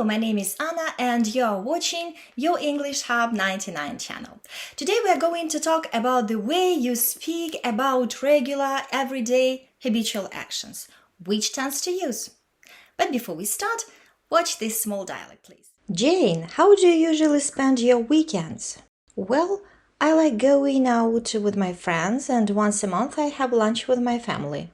my name is Anna and you're watching your English Hub 99 channel. Today we are going to talk about the way you speak about regular, everyday, habitual actions, which tense to use. But before we start, watch this small dialogue, please. Jane, how do you usually spend your weekends? Well, I like going out with my friends and once a month I have lunch with my family.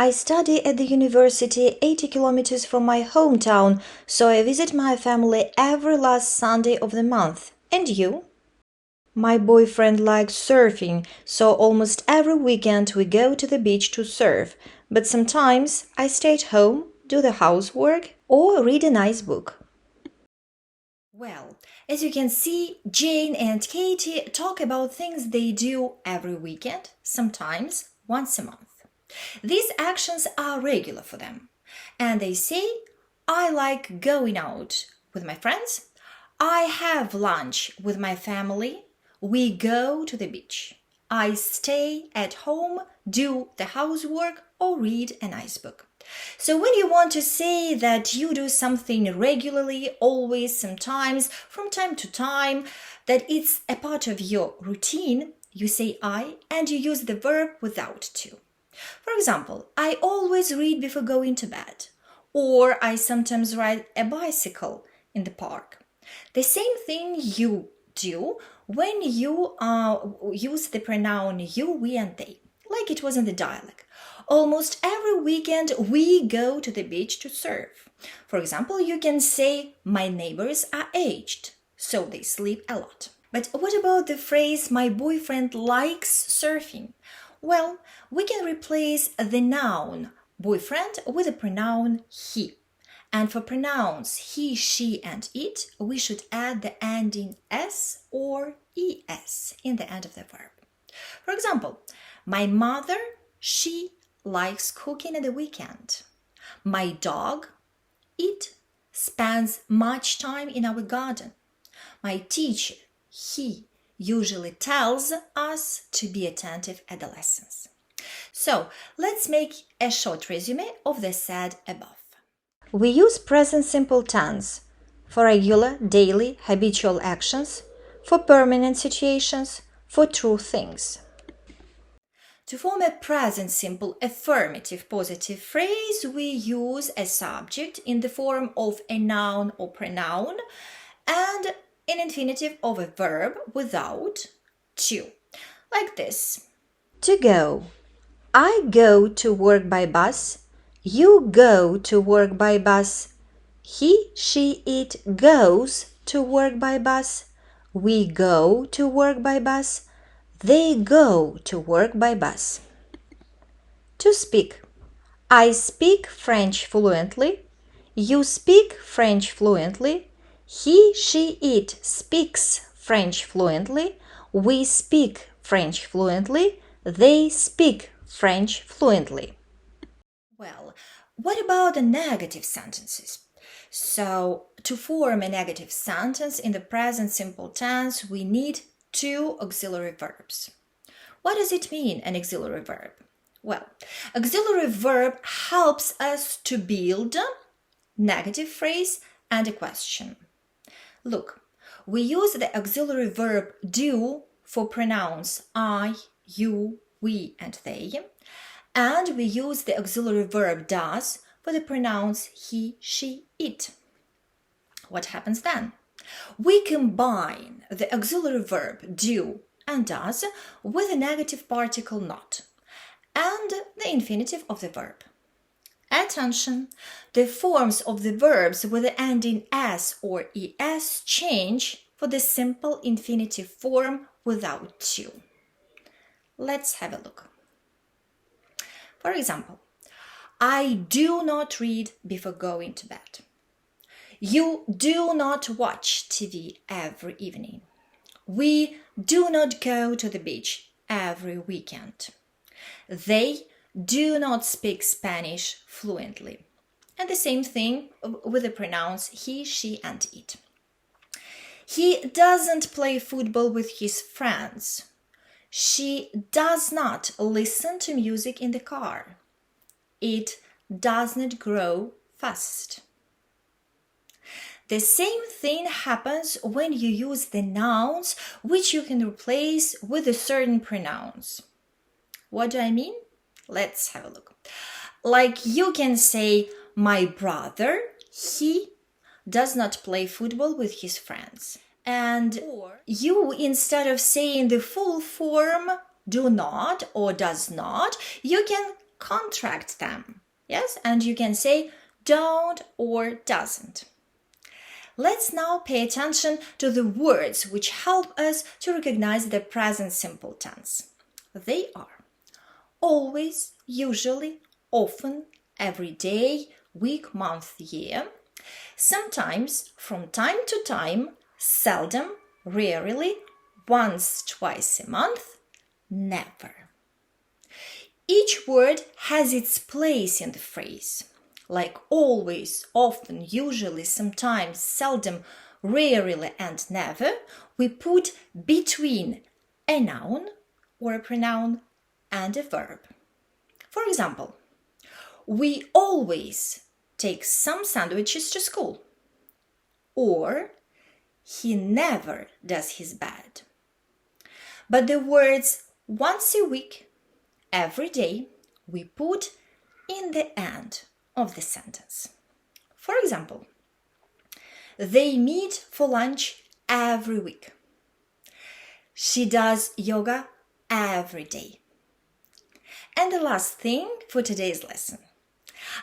I study at the university 80 kilometers from my hometown, so I visit my family every last Sunday of the month. And you? My boyfriend likes surfing, so almost every weekend we go to the beach to surf, but sometimes I stay at home, do the housework, or read a nice book. Well, as you can see, Jane and Katie talk about things they do every weekend, sometimes once a month. These actions are regular for them. And they say, I like going out with my friends, I have lunch with my family, we go to the beach, I stay at home, do the housework, or read a nice book. So when you want to say that you do something regularly, always, sometimes, from time to time, that it's a part of your routine, you say I and you use the verb without to. For example, I always read before going to bed, or I sometimes ride a bicycle in the park. The same thing you do when you use the pronoun you, we, and they, like it was in the dialogue. Almost every weekend we go to the beach to surf. For example, you can say, my neighbors are aged, so they sleep a lot. But what about the phrase, my boyfriend likes surfing? Well, we can replace the noun boyfriend with the pronoun he. And for pronouns he, she, and it, we should add the ending s or es in the end of the verb. For example, my mother, she likes cooking at the weekend. My dog, it spends much time in our garden. My teacher, he usually tells us to be attentive at the lessons. So let's make a short resume of the said above. We use present simple tense for regular, daily, habitual actions, for permanent situations, for true things. To form a present simple affirmative positive phrase, we use a subject in the form of a noun or pronoun and an infinitive of a verb without to. Like this. To go. I go to work by bus. You go to work by bus. He, she, it goes to work by bus. We go to work by bus. They go to work by bus. To speak. I speak French fluently. You speak French fluently. He, she, it speaks French fluently. We speak French fluently. They speak French fluently. Well, what about the negative sentences? So, to form a negative sentence in the present simple tense, we need two auxiliary verbs. What does it mean, an auxiliary verb? Well, auxiliary verb helps us to build negative phrase and a question. Look, we use the auxiliary verb do for pronouns I, you, we, and they, and we use the auxiliary verb does for the pronouns he, she, it. What happens then? We combine the auxiliary verb do and does with the negative particle not and the infinitive of the verb. Attention! The forms of the verbs with the ending s or es change for the simple infinitive form without to. Let's have a look. For example, I do not read before going to bed. You do not watch TV every evening. We do not go to the beach every weekend. They do not speak Spanish fluently. And the same thing with the pronouns he, she, and it. He doesn't play football with his friends. She does not listen to music in the car. It does not grow fast. The same thing happens when you use the nouns which you can replace with a certain pronouns. What do I mean? Let's have a look. Like you can say, my brother, he does not play football with his friends. And you, instead of saying the full form, do not or does not, you can contract them. Yes, and you can say don't or doesn't. Let's now pay attention to the words which help us to recognize the present simple tense. They are always, usually, often, every day, week, month, year, sometimes, from time to time, seldom, rarely, once, twice a month, never. Each word has its place in the phrase. Like always, often, usually, sometimes, seldom, rarely, and never, we put between a noun or a pronoun and a verb. For example, we always take some sandwiches to school. Or he never does his bed. But the words once a week, every day, we put in the end of the sentence. For example, they meet for lunch every week. She does yoga every day. And the last thing for today's lesson.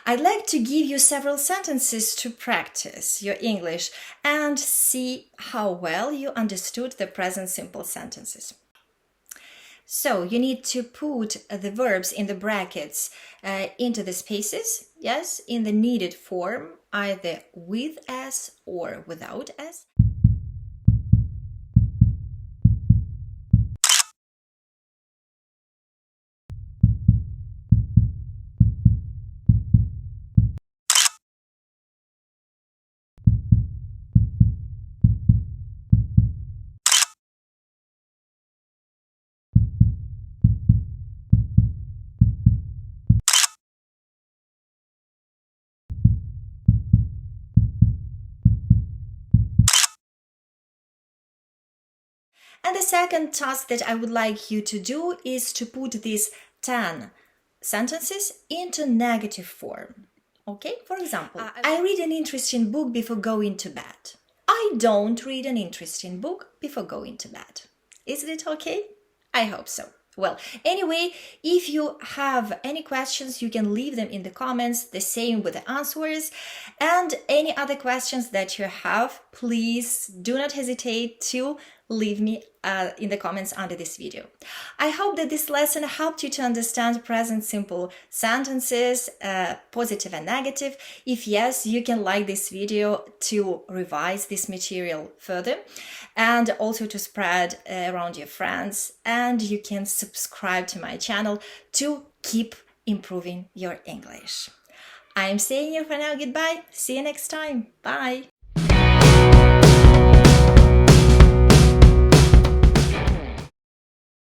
I'd like to give you several sentences to practice your English and see how well you understood the present simple sentences. So you need to put the verbs in the brackets into the spaces, yes, in the needed form, either with S or without S. And the second task that I would like you to do is to put these 10 sentences into negative form. Okay, for example, I read an interesting book before going to bed. I don't read an interesting book before going to bed. Isn't it okay? I hope so. Well, anyway, if you have any questions, you can leave them in the comments, the same with the answers. And any other questions that you have, please do not hesitate to leave me in the comments under this video. I hope that this lesson helped you to understand present simple sentences, positive and negative. If yes, you can like this video to revise this material further and also to spread around your friends, and you can subscribe to my channel to keep improving your English. I'm saying you for now goodbye. See you next time. Bye.